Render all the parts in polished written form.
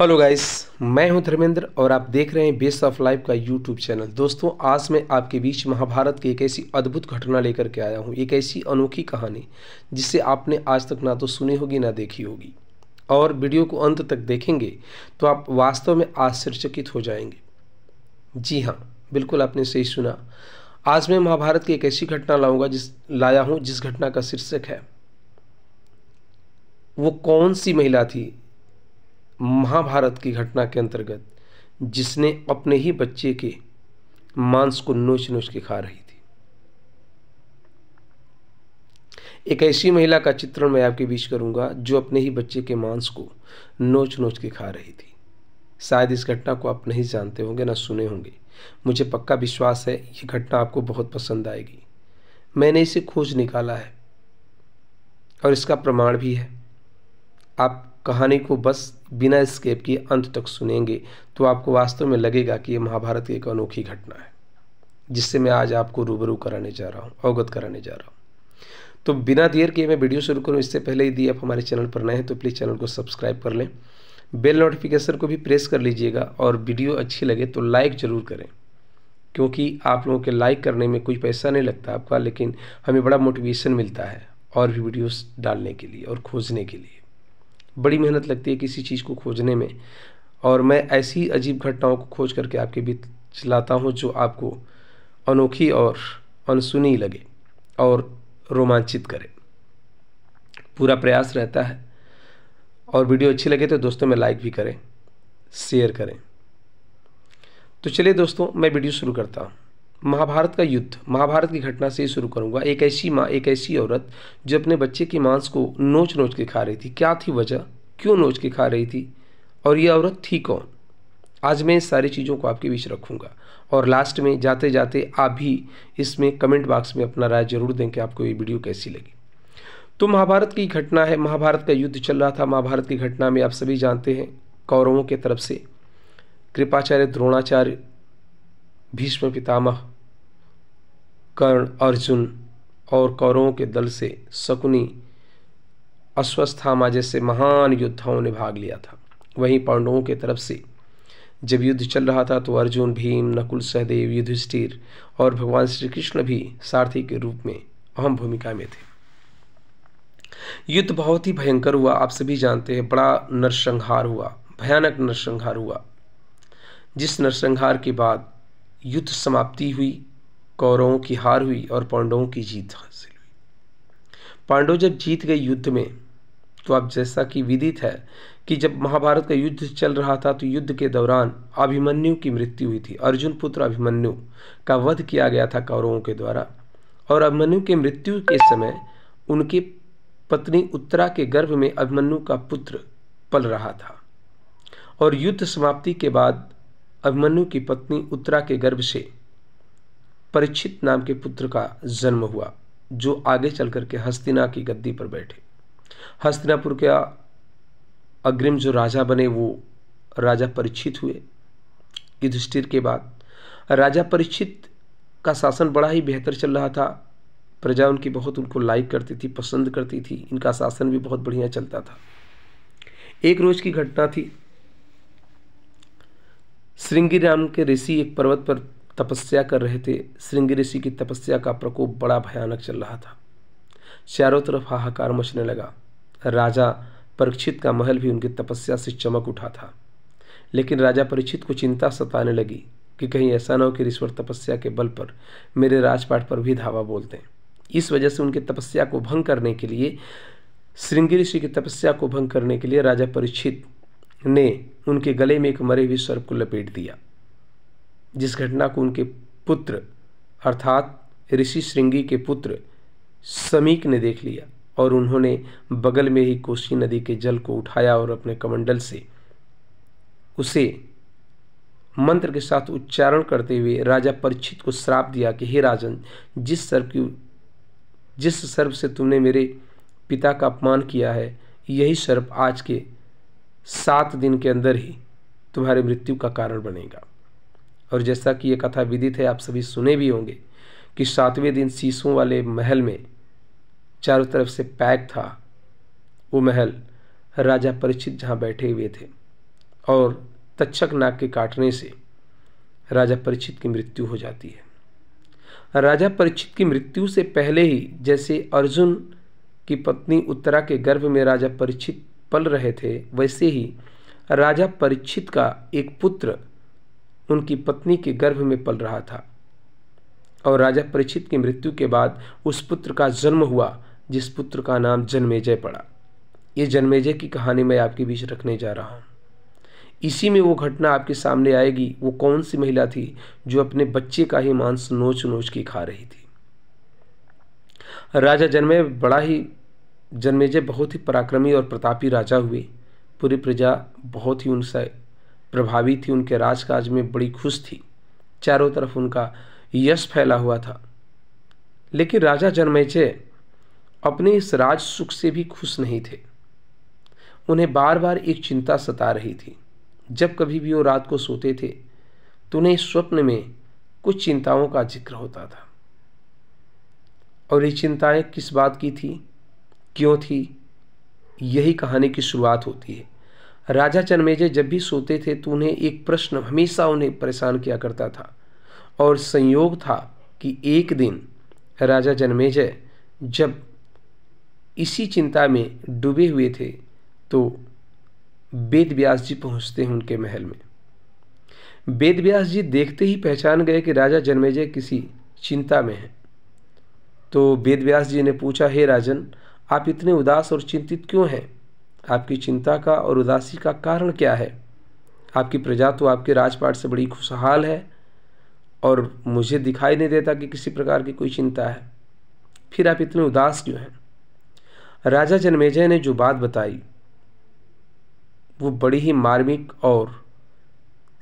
Hello guys, मैं हूं धर्मेंद्र और आप देख रहे हैं बेस्ट ऑफ लाइफ का यूट्यूब चैनल। दोस्तों, आज मैं आपके बीच महाभारत की एक ऐसी अद्भुत घटना लेकर के आया हूं, एक ऐसी अनोखी कहानी जिसे आपने आज तक ना तो सुनी होगी ना देखी होगी। और वीडियो को अंत तक देखेंगे तो आप वास्तव में आश्चर्यचकित हो जाएंगे। जी हाँ, बिल्कुल आपने सही सुना। आज मैं महाभारत की एक ऐसी घटना लाया हूँ जिस घटना का शीर्षक है वो कौन सी महिला थी महाभारत की घटना के अंतर्गत जिसने अपने ही बच्चे के मांस को नोच नोच के खा रही थी। एक ऐसी महिला का चित्रण मैं आपके बीच करूंगा जो अपने ही बच्चे के मांस को नोच नोच के खा रही थी। शायद इस घटना को आप नहीं जानते होंगे ना सुने होंगे। मुझे पक्का विश्वास है ये घटना आपको बहुत पसंद आएगी। मैंने इसे खोज निकाला है और इसका प्रमाण भी है। आप कहानी को बस बिना स्किप किए अंत तक सुनेंगे तो आपको वास्तव में लगेगा कि यह महाभारत की एक अनोखी घटना है जिससे मैं आज आपको रूबरू कराने जा रहा हूँ, अवगत कराने जा रहा हूँ। तो बिना देर किए मैं वीडियो शुरू करूँ इससे पहले यदि आप हमारे चैनल पर नए हैं तो प्लीज़ चैनल को सब्सक्राइब कर लें, बेल नोटिफिकेशन को भी प्रेस कर लीजिएगा और वीडियो अच्छी लगे तो लाइक ज़रूर करें, क्योंकि आप लोगों के लाइक करने में कोई पैसा नहीं लगता आपका, लेकिन हमें बड़ा मोटिवेशन मिलता है और भी वीडियोस डालने के लिए और खोजने के लिए। बड़ी मेहनत लगती है किसी चीज़ को खोजने में, और मैं ऐसी अजीब घटनाओं को खोज करके आपके बीच लाता हूँ जो आपको अनोखी और अनसुनी लगे और रोमांचित करे। पूरा प्रयास रहता है। और वीडियो अच्छी लगे तो दोस्तों में लाइक भी करें, शेयर करें। तो चलिए दोस्तों, मैं वीडियो शुरू करता हूँ। महाभारत का युद्ध, महाभारत की घटना से ही शुरू करूंगा। एक ऐसी माँ, एक ऐसी औरत जो अपने बच्चे के मांस को नोच नोच के खा रही थी। क्या थी वजह, क्यों नोच के खा रही थी, और ये औरत थी कौन? आज मैं इस सारी चीज़ों को आपके बीच रखूंगा और लास्ट में जाते जाते आप भी इसमें कमेंट बॉक्स में अपना राय जरूर दें कि आपको ये वीडियो कैसी लगी। तो महाभारत की घटना है, महाभारत का युद्ध चल रहा था। महाभारत की घटना में आप सभी जानते हैं कौरवों के तरफ से कृपाचार्य, द्रोणाचार्य, भीष्म पितामह, कर्ण, अर्जुन, और कौरवों के दल से शकुनी, अश्वत्थामा जैसे महान योद्धाओं ने भाग लिया था। वहीं पांडवों के तरफ से जब युद्ध चल रहा था तो अर्जुन, भीम, नकुल, सहदेव, युधिष्ठिर और भगवान श्री कृष्ण भी सारथी के रूप में अहम भूमिका में थे। युद्ध बहुत ही भयंकर हुआ, आप सभी जानते हैं। बड़ा नरसंहार हुआ, भयानक नरसंहार हुआ, जिस नरसंहार के बाद युद्ध समाप्ति हुई, कौरवों की हार हुई और पांडवों की जीत हासिल हुई। पांडव जब जीत गए युद्ध में, तो अब जैसा कि विदित है कि जब महाभारत का युद्ध चल रहा था तो युद्ध के दौरान अभिमन्यु की मृत्यु हुई थी। अर्जुन पुत्र अभिमन्यु का वध किया गया था कौरवों के द्वारा, और अभिमन्यु के मृत्यु के समय उनकी पत्नी उत्तरा के गर्भ में अभिमन्यु का पुत्र पल रहा था। और युद्ध समाप्ति के बाद अभिमन्यु की पत्नी उत्तरा के गर्भ से परीक्षित नाम के पुत्र का जन्म हुआ, जो आगे चल करके हस्तिना की गद्दी पर बैठे। हस्तिनापुर के अग्रिम जो राजा बने वो राजा परीक्षित हुए युधिष्ठिर के बाद। राजा परीक्षित का शासन बड़ा ही बेहतर चल रहा था। प्रजा उनकी बहुत उनको लाइक करती थी, पसंद करती थी। इनका शासन भी बहुत बढ़िया चलता था। एक रोज की घटना थी। श्रृंगी नाम के ऋषि एक पर्वत पर तपस्या कर रहे थे। श्रृंगी ऋषि की तपस्या का प्रकोप बड़ा भयानक चल रहा था। चारों तरफ हाहाकार मचने लगा। राजा परीक्षित का महल भी उनकी तपस्या से चमक उठा था। लेकिन राजा परीक्षित को चिंता सताने लगी कि कहीं ऐसा न हो कि ईश्वर तपस्या के बल पर मेरे राजपाट पर भी धावा बोल दें। इस वजह से उनकी तपस्या को भंग करने के लिए, श्रृंगी ऋषि की तपस्या को भंग करने के लिए राजा परीक्षित ने उनके गले में एक मरे हुए सर्प को लपेट दिया। जिस घटना को उनके पुत्र अर्थात ऋषि श्रृंगी के पुत्र समीक ने देख लिया, और उन्होंने बगल में ही कोसी नदी के जल को उठाया और अपने कमंडल से उसे मंत्र के साथ उच्चारण करते हुए राजा परीक्षित को श्राप दिया कि हे राजन, जिस सर्प से तुमने मेरे पिता का अपमान किया है, यही सर्प आज के 7 दिन के अंदर ही तुम्हारी मृत्यु का कारण बनेगा। और जैसा कि ये कथा विदित है, आप सभी सुने भी होंगे कि 7वें दिन शीशों वाले महल में चारों तरफ से पैक था। वो महल राजा परीक्षित जहाँ बैठे हुए थे, और तक्षक नाग के काटने से राजा परीक्षित की मृत्यु हो जाती है। राजा परीक्षित की मृत्यु से पहले ही जैसे अर्जुन की पत्नी उत्तरा के गर्भ में राजा परीक्षित पल रहे थे, वैसे ही राजा परीक्षित का एक पुत्र उनकी पत्नी के गर्भ में पल रहा था। और राजा परीक्षित की मृत्यु के बाद उस पुत्र का जन्म हुआ, जिस पुत्र का नाम जन्मेजय पड़ा। ये जन्मेजय की कहानी मैं आपके बीच रखने जा रहा हूँ। इसी में वो घटना आपके सामने आएगी, वो कौन सी महिला थी जो अपने बच्चे का ही मांस नोच नोच के खा रही थी। राजा जन्मेजय बहुत ही पराक्रमी और प्रतापी राजा हुए। पूरी प्रजा बहुत ही उनसे प्रभावित थी, उनके राजकाज में बड़ी खुश थी, चारों तरफ उनका यश फैला हुआ था। लेकिन राजा जन्मेजय अपने इस राज सुख से भी खुश नहीं थे। उन्हें बार बार एक चिंता सता रही थी। जब कभी भी वो रात को सोते थे तो उन्हें स्वप्न में कुछ चिंताओं का जिक्र होता था। और ये चिंताएं किस बात की थी, क्यों थी, यही कहानी की शुरुआत होती है। राजा जन्मेजय जब भी सोते थे तो उन्हें एक प्रश्न हमेशा उन्हें परेशान किया करता था। और संयोग था कि एक दिन राजा जन्मेजय जब इसी चिंता में डूबे हुए थे तो वेद व्यास जी पहुंचते हैं उनके महल में। वेद व्यास जी देखते ही पहचान गए कि राजा जन्मेजय किसी चिंता में हैं। तो वेद व्यास जी ने पूछा, हे राजन, आप इतने उदास और चिंतित क्यों हैं? आपकी चिंता का और उदासी का कारण क्या है? आपकी प्रजा तो आपके राजपाट से बड़ी खुशहाल है और मुझे दिखाई नहीं देता कि किसी प्रकार की कोई चिंता है, फिर आप इतने उदास क्यों हैं? राजा जन्मेजय ने जो बात बताई वो बड़ी ही मार्मिक और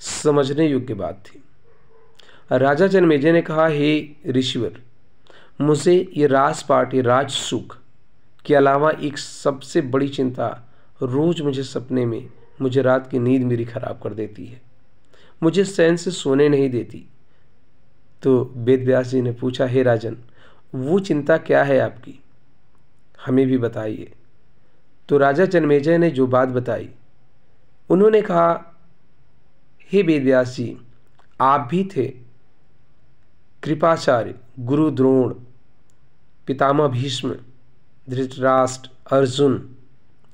समझने योग्य बात थी। राजा जन्मेजय ने कहा, हे ऋषिवर, मुझे ये राजपाट, ये राज सुख के अलावा एक सबसे बड़ी चिंता रोज मुझे सपने में, मुझे रात की नींद मेरी खराब कर देती है, मुझे चैन से सोने नहीं देती। तो वेद व्यास जी ने पूछा, हे राजन, वो चिंता क्या है आपकी, हमें भी बताइए। तो राजा जन्मेजय ने जो बात बताई, उन्होंने कहा, हे वेद व्यास जी, आप भी थे, कृपाचार्य, गुरु द्रोण, पितामह भीष्म, धृतराष्ट्र, अर्जुन,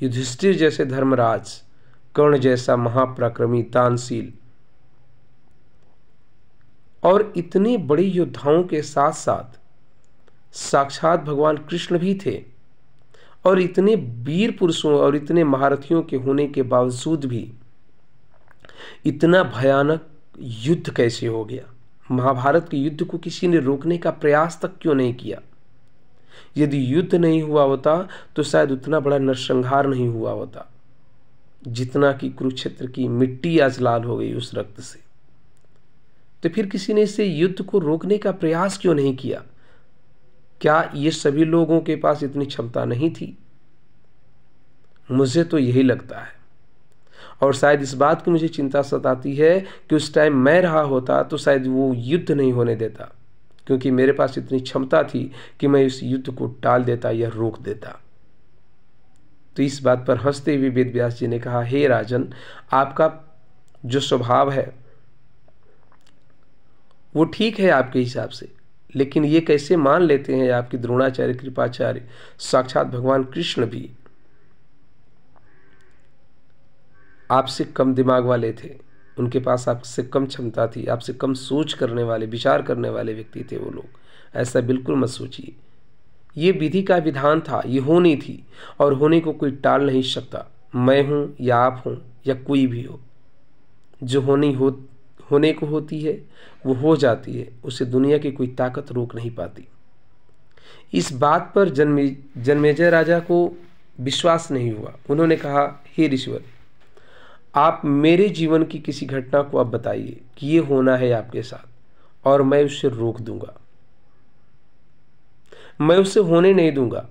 युधिष्ठिर जैसे धर्मराज, कर्ण जैसा महापराक्रमी, दानशील और इतने बड़े योद्धाओं के साथ साथ साक्षात भगवान कृष्ण भी थे। और इतने वीर पुरुषों और इतने महारथियों के होने के बावजूद भी इतना भयानक युद्ध कैसे हो गया? महाभारत के युद्ध को किसी ने रोकने का प्रयास तक क्यों नहीं किया? यदि युद्ध नहीं हुआ होता तो शायद उतना बड़ा नरसंहार नहीं हुआ होता जितना कि कुरुक्षेत्र की मिट्टी आज लाल हो गई उस रक्त से। तो फिर किसी ने इसे युद्ध को रोकने का प्रयास क्यों नहीं किया? क्या ये सभी लोगों के पास इतनी क्षमता नहीं थी? मुझे तो यही लगता है। और शायद इस बात की मुझे चिंता सताती है कि उस टाइम मैं रहा होता तो शायद वो युद्ध नहीं होने देता, क्योंकि मेरे पास इतनी क्षमता थी कि मैं इस युद्ध को टाल देता या रोक देता। तो इस बात पर हंसते हुए वेद व्यास जी ने कहा, हे राजन, आपका जो स्वभाव है वो ठीक है आपके हिसाब से, लेकिन ये कैसे मान लेते हैं आपके द्रोणाचार्य, कृपाचार्य, साक्षात भगवान कृष्ण भी आपसे कम दिमाग वाले थे, उनके पास आपसे कम क्षमता थी, आपसे कम सोच करने वाले, विचार करने वाले व्यक्ति थे वो लोग। ऐसा बिल्कुल मत सोचिए। ये विधि का विधान था, ये होनी थी और होने को कोई टाल नहीं सकता। मैं हूँ या आप हों या कोई भी हो, जो होने को होती है वो हो जाती है, उसे दुनिया की कोई ताकत रोक नहीं पाती। इस बात पर जन्मेजय राजा को विश्वास नहीं हुआ। उन्होंने कहा, हे ऋषिवर, आप मेरे जीवन की किसी घटना को आप बताइए कि ये होना है आपके साथ और मैं उसे रोक दूंगा, मैं उसे होने नहीं दूंगा।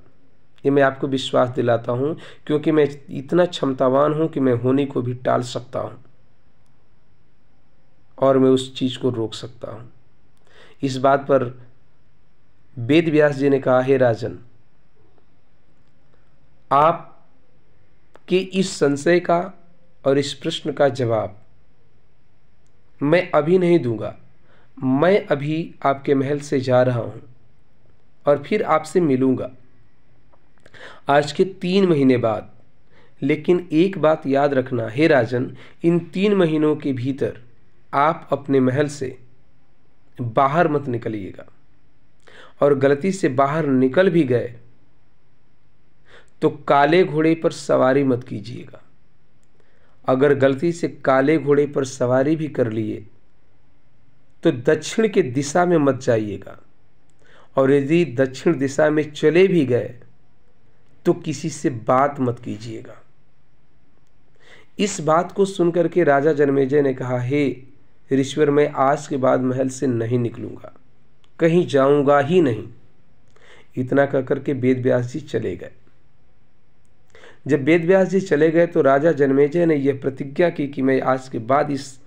ये मैं आपको विश्वास दिलाता हूं, क्योंकि मैं इतना क्षमतावान हूं कि मैं होने को भी टाल सकता हूं और मैं उस चीज को रोक सकता हूं। इस बात पर वेद व्यास जी ने कहा, हे राजन, आप के इस संशय का और इस प्रश्न का जवाब मैं अभी नहीं दूंगा। मैं अभी आपके महल से जा रहा हूं और फिर आपसे मिलूंगा आज के 3 महीने बाद। लेकिन एक बात याद रखना हे राजन, इन 3 महीनों के भीतर आप अपने महल से बाहर मत निकलिएगा, और गलती से बाहर निकल भी गए तो काले घोड़े पर सवारी मत कीजिएगा। अगर गलती से काले घोड़े पर सवारी भी कर लिए तो दक्षिण के दिशा में मत जाइएगा, और यदि दक्षिण दिशा में चले भी गए तो किसी से बात मत कीजिएगा। इस बात को सुनकर के राजा जन्मेजय ने कहा, हे ऋषिवर, मैं आज के बाद महल से नहीं निकलूंगा, कहीं जाऊंगा ही नहीं। इतना कहकर के वेद व्यास जी चले गए। जब वेद व्यास जी चले गए तो राजा जन्मेजय ने यह प्रतिज्ञा की कि मैं आज के बाद इस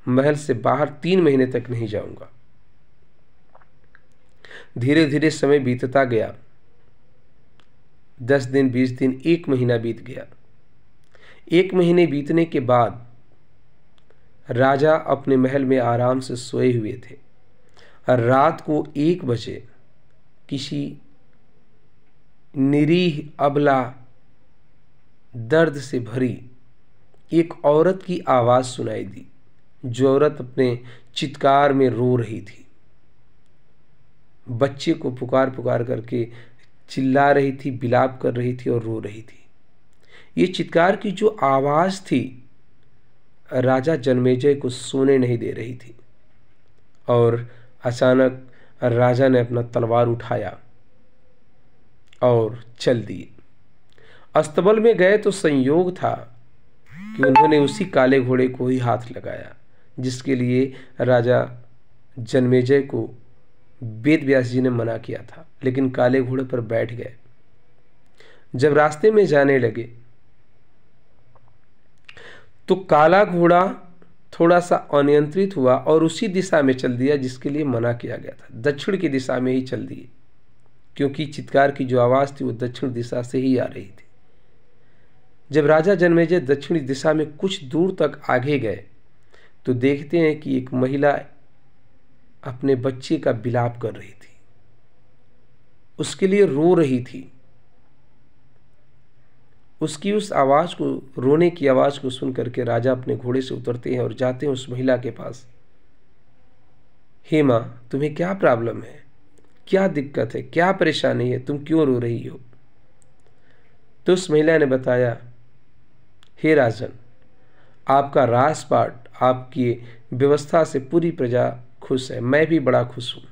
महल से बाहर 3 महीने तक नहीं जाऊंगा। धीरे धीरे समय बीतता गया। 10 दिन, 20 दिन, 1 महीना बीत गया। 1 महीने बीतने के बाद राजा अपने महल में आराम से सोए हुए थे। रात को 1 बजे किसी निरीह, अबला, दर्द से भरी एक औरत की आवाज सुनाई दी, जो औरत अपने चित्कार में रो रही थी। बच्चे को पुकार पुकार करके चिल्ला रही थी, विलाप कर रही थी और रो रही थी। ये चित्कार की जो आवाज थी राजा जन्मेजय को सोने नहीं दे रही थी। और अचानक राजा ने अपना तलवार उठाया और चल दिए। अस्तबल में गए तो संयोग था कि उन्होंने उसी काले घोड़े को ही हाथ लगाया जिसके लिए राजा जन्मेजय को वेद व्यास जी ने मना किया था, लेकिन काले घोड़े पर बैठ गए। जब रास्ते में जाने लगे तो काला घोड़ा थोड़ा सा अनियंत्रित हुआ और उसी दिशा में चल दिया जिसके लिए मना किया गया था। दक्षिण की दिशा में ही चल दिए, क्योंकि चित्कार की जो आवाज थी वो दक्षिण दिशा से ही आ रही थी। जब राजा जन्मेजय दक्षिणी दिशा में कुछ दूर तक आगे गए तो देखते हैं कि एक महिला अपने बच्चे का विलाप कर रही थी, उसके लिए रो रही थी। उसकी उस आवाज को, रोने की आवाज को सुन करके राजा अपने घोड़े से उतरते हैं और जाते हैं उस महिला के पास। हे मां, तुम्हें क्या प्रॉब्लम है, क्या दिक्कत है, क्या परेशानी है, तुम क्यों रो रही हो? तो उस महिला ने बताया, हे राजन, आपका राजपाट, आपकी व्यवस्था से पूरी प्रजा खुश है, मैं भी बड़ा खुश हूं।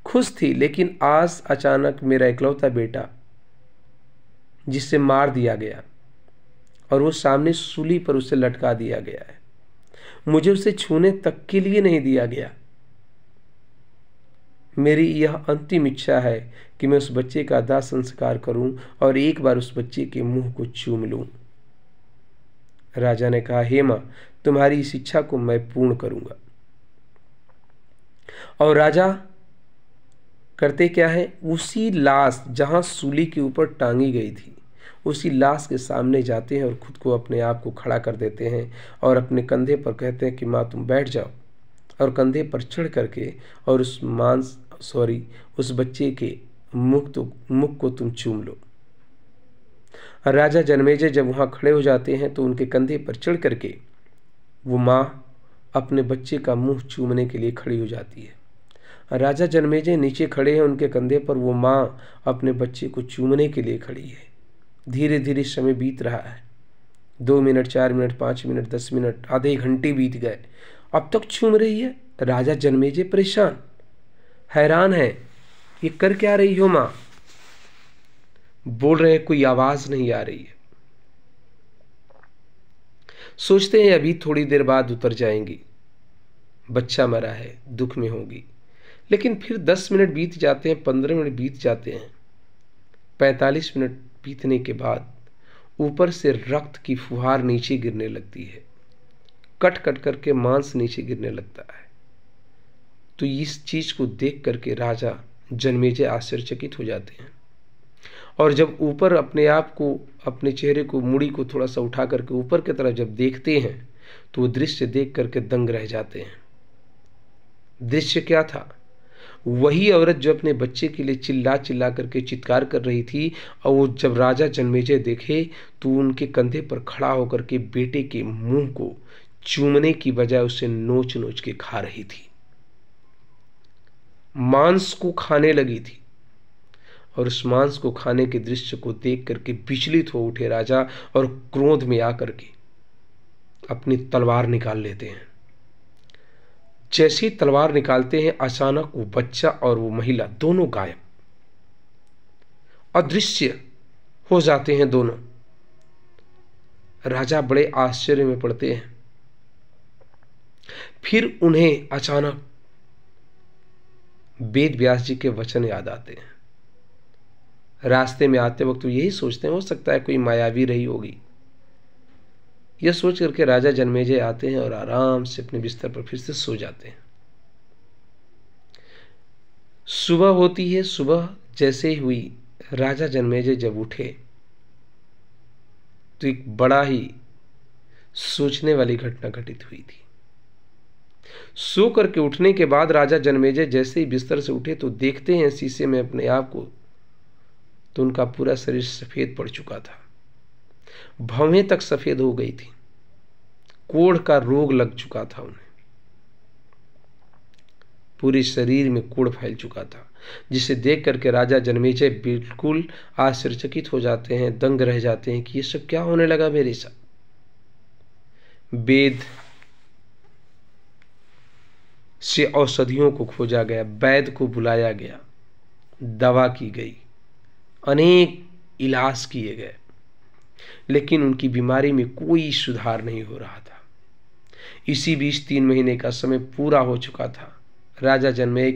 खुश थी, लेकिन आज अचानक मेरा इकलौता बेटा जिसे मार दिया गया और वो सामने सूली पर उसे लटका दिया गया है, मुझे उसे छूने तक के लिए नहीं दिया गया। मेरी यह अंतिम इच्छा है कि मैं उस बच्चे का दाह संस्कार करूं और एक बार उस बच्चे के मुंह को चूम लूं। राजा ने कहा, हे मां, तुम्हारी इस इच्छा को मैं पूर्ण करूंगा। और राजा करते क्या है, उसी लाश जहां सूली के ऊपर टांगी गई थी उसी लाश के सामने जाते हैं और खुद को, अपने आप को खड़ा कर देते हैं और अपने कंधे पर कहते हैं कि माँ तुम बैठ जाओ, और कंधे पर चढ़ करके और उस बच्चे के मुख को तुम चूम लो। राजा जन्मेजय जब वहाँ खड़े हो जाते हैं तो उनके कंधे पर चढ़ करके वो माँ अपने बच्चे का मुंह चूमने के लिए खड़ी हो जाती है। राजा जन्मेजय नीचे खड़े हैं, उनके कंधे पर वो माँ अपने बच्चे को चूमने के लिए खड़ी है। धीरे धीरे समय बीत रहा है। 2 मिनट, 4 मिनट, 5 मिनट, 10 मिनट, आधे घंटे बीत गए, अब तक चूम रही है। राजा जन्मेजय परेशान, हैरान है, ये कर क्या रही हो माँ? बोल रहे, कोई आवाज नहीं आ रही है। सोचते हैं अभी थोड़ी देर बाद उतर जाएंगी, बच्चा मरा है, दुख में होगी। लेकिन फिर 10 मिनट बीत जाते हैं, 15 मिनट बीत जाते हैं, 45 मिनट बीतने के बाद ऊपर से रक्त की फुहार नीचे गिरने लगती है, कट कट करके मांस नीचे गिरने लगता है। तो इस चीज को देख करके राजा जन्मेजय आश्चर्यचकित हो जाते हैं और जब ऊपर अपने आप को, अपने चेहरे को, मुड़ी को थोड़ा सा उठा करके ऊपर की तरफ जब देखते हैं तो वो दृश्य देख करके दंग रह जाते हैं। दृश्य क्या था? वही औरत जो अपने बच्चे के लिए चिल्ला चिल्ला करके चित्कार कर रही थी, और वो जब राजा जन्मेजय देखे तो उनके कंधे पर खड़ा होकर के बेटे के मुंह को चूमने की बजाय उसे नोच नोच के खा रही थी, मांस को खाने लगी थी। और उस मांस को खाने के दृश्य को देख करके विचलित हो उठे राजा और क्रोध में आकर के अपनी तलवार निकाल लेते हैं। जैसी तलवार निकालते हैं, अचानक वो बच्चा और वो महिला दोनों गायब, अदृश्य हो जाते हैं दोनों। राजा बड़े आश्चर्य में पड़ते हैं। फिर उन्हें अचानक वेद व्यास जी के वचन याद आते हैं। रास्ते में आते वक्त वो यही सोचते हैं, हो सकता है कोई मायावी रही होगी। यह सोच करके राजा जन्मेजय आते हैं और आराम से अपने बिस्तर पर फिर से सो जाते हैं। सुबह होती है। सुबह जैसे ही हुई, राजा जन्मेजय जब उठे तो एक बड़ा ही सोचने वाली घटना घटित हुई थी। सो करके उठने के बाद राजा जन्मेजय जैसे ही बिस्तर से उठे तो देखते हैं शीशे में अपने आप को, तो उनका पूरा शरीर सफेद पड़ चुका था, भवें तक सफेद हो गई थी, कोढ़ का रोग लग चुका था उन्हें, पूरे शरीर में कोढ़ फैल चुका था, जिसे देख करके राजा जन्मेजय बिल्कुल आश्चर्यचकित हो जाते हैं, दंग रह जाते हैं कि ये सब क्या होने लगा मेरे साथ। वेद से औषधियों को खोजा गया, वैद्य को बुलाया गया, दवा की गई, अनेक इलाज किए गए, लेकिन उनकी बीमारी में कोई सुधार नहीं हो रहा था। इसी बीच 3 महीने का समय पूरा हो चुका था। राजा जन्मेजय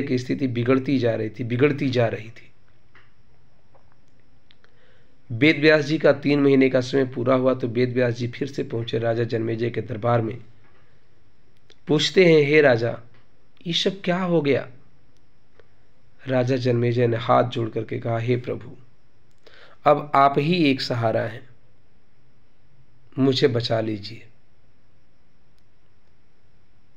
की स्थिति बिगड़ती जा रही थी। वेद व्यास जी का 3 महीने का समय पूरा हुआ तो वेद व्यास जी फिर से पहुंचे राजा जन्मेजय के दरबार में। पूछते हैं, हे राजा, ये सब क्या हो गया? राजा जन्मेजय ने हाथ जोड़ करके कहा, हे प्रभु, अब आप ही एक सहारा हैं, मुझे बचा लीजिए।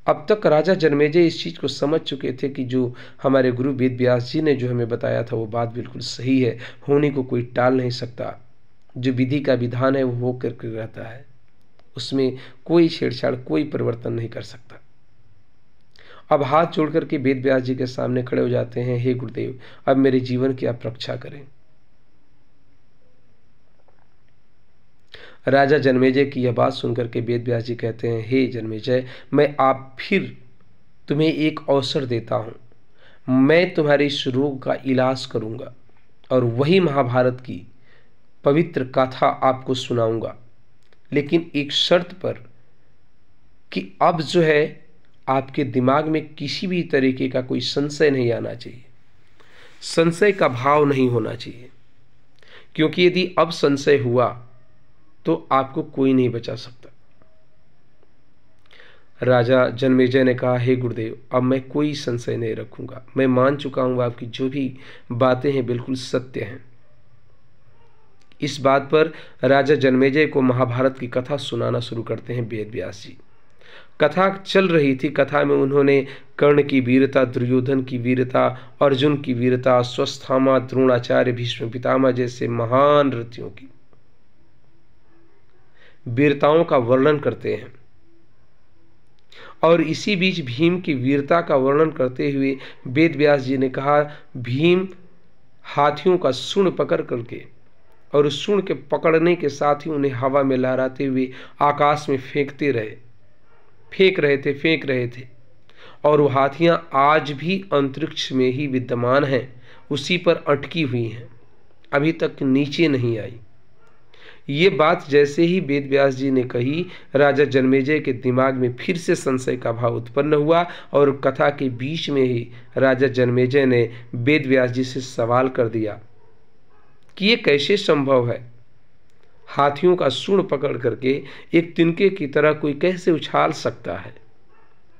अब तक राजा जन्मेजय इस चीज को समझ चुके थे कि जो हमारे गुरु वेद व्यास जी ने जो हमें बताया था वो बात बिल्कुल सही है, होने को कोई टाल नहीं सकता। जो विधि का विधान है वो हो करके रहता है, उसमें कोई छेड़छाड़, कोई परिवर्तन नहीं कर सकता। अब हाथ जोड़ करके वेद व्यास जी के सामने खड़े हो जाते हैं, हे गुरुदेव, अब मेरे जीवन की आप रक्षा करें। राजा जन्मेजय की यह बात सुनकर के वेद व्यास जी कहते हैं, हे जन्मेजय, मैं आप फिर तुम्हें एक अवसर देता हूं, मैं तुम्हारे इस रोग का इलाज करूंगा और वही महाभारत की पवित्र कथा आपको सुनाऊंगा, लेकिन एक शर्त पर कि अब जो है आपके दिमाग में किसी भी तरीके का कोई संशय नहीं आना चाहिए, संशय का भाव नहीं होना चाहिए, क्योंकि यदि अब संशय हुआ तो आपको कोई नहीं बचा सकता। राजा जन्मेजय ने कहा, हे गुरुदेव, अब मैं कोई संशय नहीं रखूंगा, मैं मान चुका हूं आपकी जो भी बातें हैं बिल्कुल सत्य हैं। इस बात पर राजा जन्मेजय को महाभारत की कथा सुनाना शुरू करते हैं वेद व्यास जी। कथा चल रही थी। कथा में उन्होंने कर्ण की वीरता, दुर्योधन की वीरता, अर्जुन की वीरता, अश्वत्थामा, द्रोणाचार्य, भीष्म पितामह जैसे महान रथियों की वीरताओं का वर्णन करते हैं। और इसी बीच भीम की वीरता का वर्णन करते हुए वेद व्यास जी ने कहा, भीम हाथियों का सूंड पकड़ करके और उस सूंड के पकड़ने के साथ ही उन्हें हवा में लहराते हुए आकाश में फेंक रहे थे और वो हाथियां आज भी अंतरिक्ष में ही विद्यमान हैं, उसी पर अटकी हुई हैं, अभी तक नीचे नहीं आई। ये बात जैसे ही वेद व्यास जी ने कही, राजा जन्मेजय के दिमाग में फिर से संशय का भाव उत्पन्न हुआ और कथा के बीच में ही राजा जन्मेजय ने वेद व्यास जी से सवाल कर दिया कि ये कैसे संभव है, हाथियों का सूंड पकड़ करके एक तिनके की तरह कोई कैसे उछाल सकता है।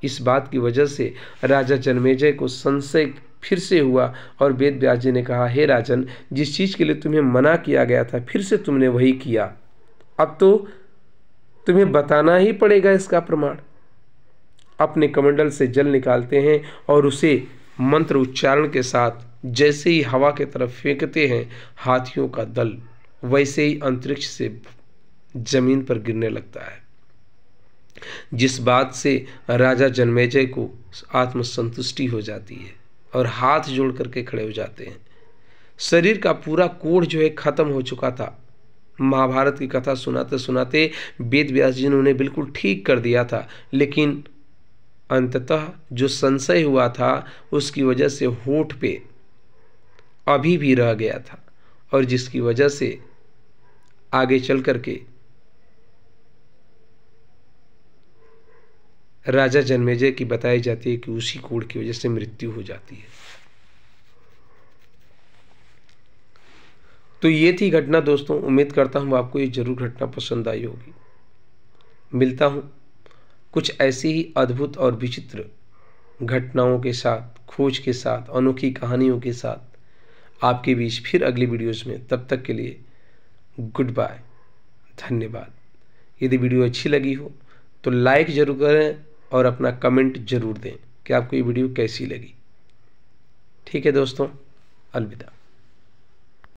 इस बात की वजह से राजा जन्मेजय को संशय फिर से हुआ और वेद व्यास जी ने कहा, हे राजन, जिस चीज़ के लिए तुम्हें मना किया गया था फिर से तुमने वही किया, अब तो तुम्हें बताना ही पड़ेगा इसका प्रमाण। अपने कमंडल से जल निकालते हैं और उसे मंत्र उच्चारण के साथ जैसे ही हवा की तरफ फेंकते हैं हाथियों का दल, वैसे ही अंतरिक्ष से जमीन पर गिरने लगता है। जिस बात से राजा जन्मेजय को आत्मसंतुष्टि हो जाती है और हाथ जोड़ करके खड़े हो जाते हैं। शरीर का पूरा कोढ़ जो है खत्म हो चुका था। महाभारत की कथा सुनाते सुनाते वेद व्यास जी ने उन्हें बिल्कुल ठीक कर दिया था, लेकिन अंततः जो संशय हुआ था उसकी वजह से होठ पे अभी भी रह गया था, और जिसकी वजह से आगे चल करके राजा जन्मेजय की बताई जाती है कि उसी कोढ़ की वजह से मृत्यु हो जाती है। तो ये थी घटना दोस्तों। उम्मीद करता हूँ आपको ये जरूर घटना पसंद आई होगी। मिलता हूँ कुछ ऐसी ही अद्भुत और विचित्र घटनाओं के साथ, खोज के साथ, अनोखी कहानियों के साथ आपके बीच फिर अगली वीडियोस में। तब तक के लिए गुड बाय, धन्यवाद। यदि वीडियो अच्छी लगी हो तो लाइक ज़रूर करें और अपना कमेंट ज़रूर दें कि आपको ये वीडियो कैसी लगी। ठीक है दोस्तों, अलविदा।